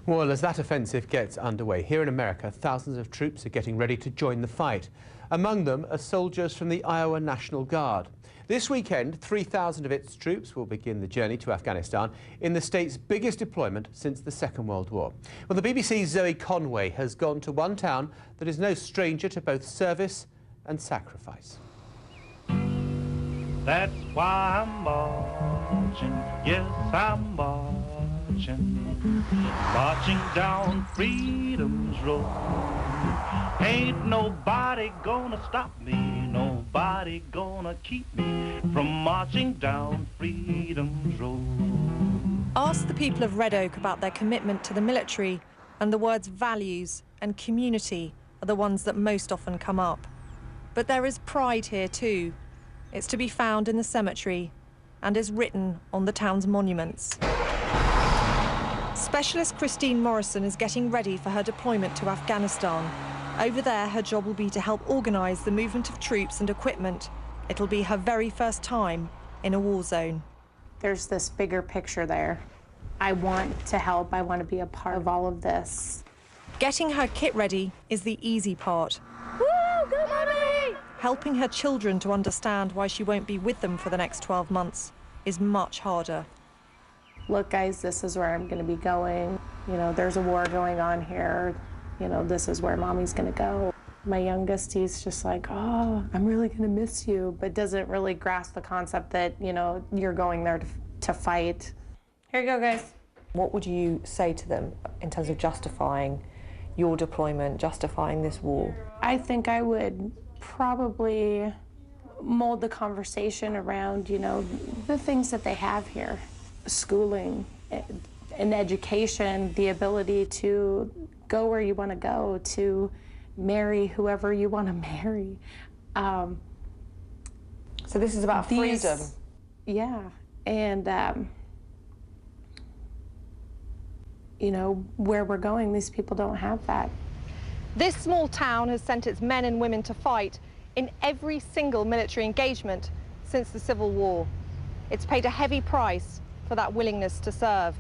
Well, as that offensive gets underway, here in America, thousands of troops are getting ready to join the fight. Among them are soldiers from the Iowa National Guard. This weekend, 3,000 of its troops will begin the journey to Afghanistan in the state's biggest deployment since the Second World War. Well, the BBC's Zoe Conway has gone to one town that is no stranger to both service and sacrifice. That's why I'm marching, yes, I'm marching, marching down freedom's road. Ain't nobody gonna stop me, nobody gonna keep me from marching down freedom's road. Ask the people of Red Oak about their commitment to the military, and the words values and community are the ones that most often come up. But there is pride here too. It's to be found in the cemetery and is written on the town's monuments. Specialist Christine Morrison is getting ready for her deployment to Afghanistan. Over there, her job will be to help organise the movement of troops and equipment. It'll be her very first time in a war zone. There's this bigger picture there. I want to help. I want to be a part of all of this. Getting her kit ready is the easy part. Woo! Good mommy! Helping her children to understand why she won't be with them for the next 12 months is much harder. Look, guys, this is where I'm going to be going. You know, there's a war going on here. You know, this is where mommy's going to go. My youngest, he's just like, oh, I'm really going to miss you, but doesn't really grasp the concept that, you know, you're going there to fight. Here you go, guys. What would you say to them in terms of justifying your deployment, justifying this war? I think I would probably mold the conversation around, you know, the things that they have here. Schooling, an education, the ability to go where you want to go, to marry whoever you want to marry. So this is about freedom. Yeah, and you know, where we're going, these people don't have that. This small town has sent its men and women to fight in every single military engagement since the Civil War. It's paid a heavy price for that willingness to serve.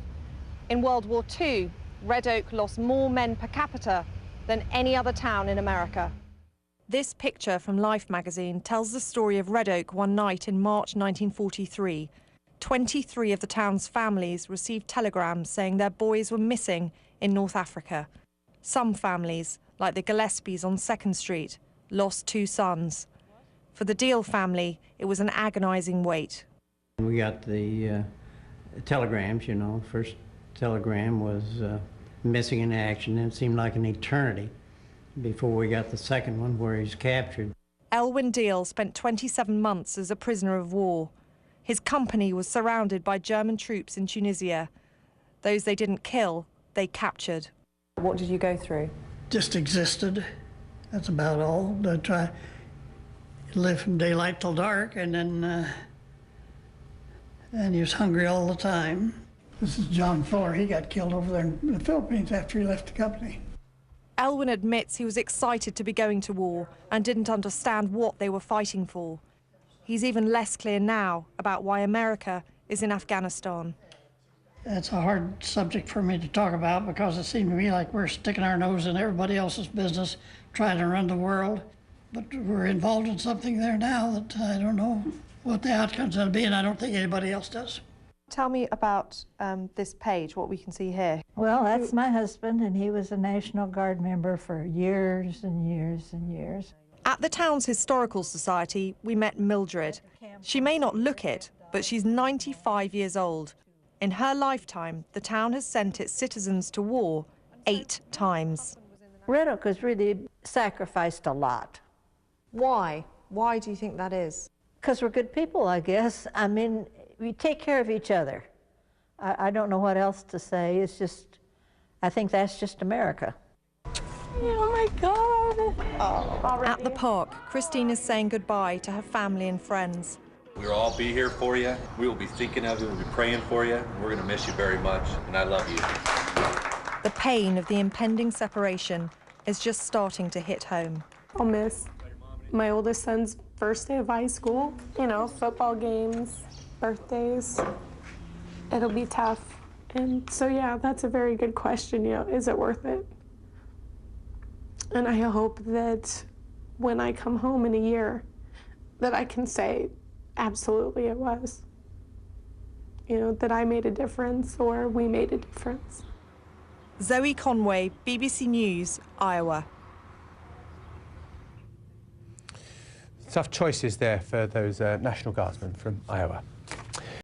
In World War II, Red Oak lost more men per capita than any other town in America. This picture from Life magazine tells the story of Red Oak one night in March 1943. 23 of the town's families received telegrams saying their boys were missing in North Africa. Some families, like the Gillespies on 2nd Street, lost 2 sons. For the Deal family, it was an agonizing wait. We got the telegrams, you know. First telegram was missing in action, and it seemed like an eternity before we got the second one where he's captured. Elwyn Deal spent 27 months as a prisoner of war. His company was surrounded by German troops in Tunisia. Those they didn't kill, they captured. What did you go through? Just existed. That's about all. To try to live from daylight till dark, and then and he was hungry all the time. This is John Fuller. He got killed over there in the Philippines after he left the company. Elwyn admits he was excited to be going to war and didn't understand what they were fighting for. He's even less clear now about why America is in Afghanistan. It's a hard subject for me to talk about because it seemed to me like we're sticking our nose in everybody else's business, trying to run the world. But we're involved in something there now that I don't know what the outcome's going to be, and I don't think anybody else does. Tell me about this page, what we can see here. Well, that's my husband, and he was a National Guard member for years and years and years. At the town's historical society, we met Mildred. She may not look it, but she's 95 years old. In her lifetime, the town has sent its citizens to war 8 times. Red Oak has really sacrificed a lot. Why? Why do you think that is? Because we're good people, I guess. I mean, we take care of each other. I don't know what else to say. It's just, I think that's just America. Oh my God. Oh. At the park, Christine is saying goodbye to her family and friends. We'll all be here for you. We will be thinking of you. We'll be praying for you. We're going to miss you very much, and I love you. The pain of the impending separation is just starting to hit home. I'll miss my oldest son's first day of high school. You know, football games, birthdays. It'll be tough. And so, yeah, that's a very good question. You know, is it worth it? And I hope that when I come home in a year, that I can say, absolutely it was. You know, that I made a difference or we made a difference. Zoe Conway, BBC News, Iowa. Tough choices there for those National Guardsmen from Iowa.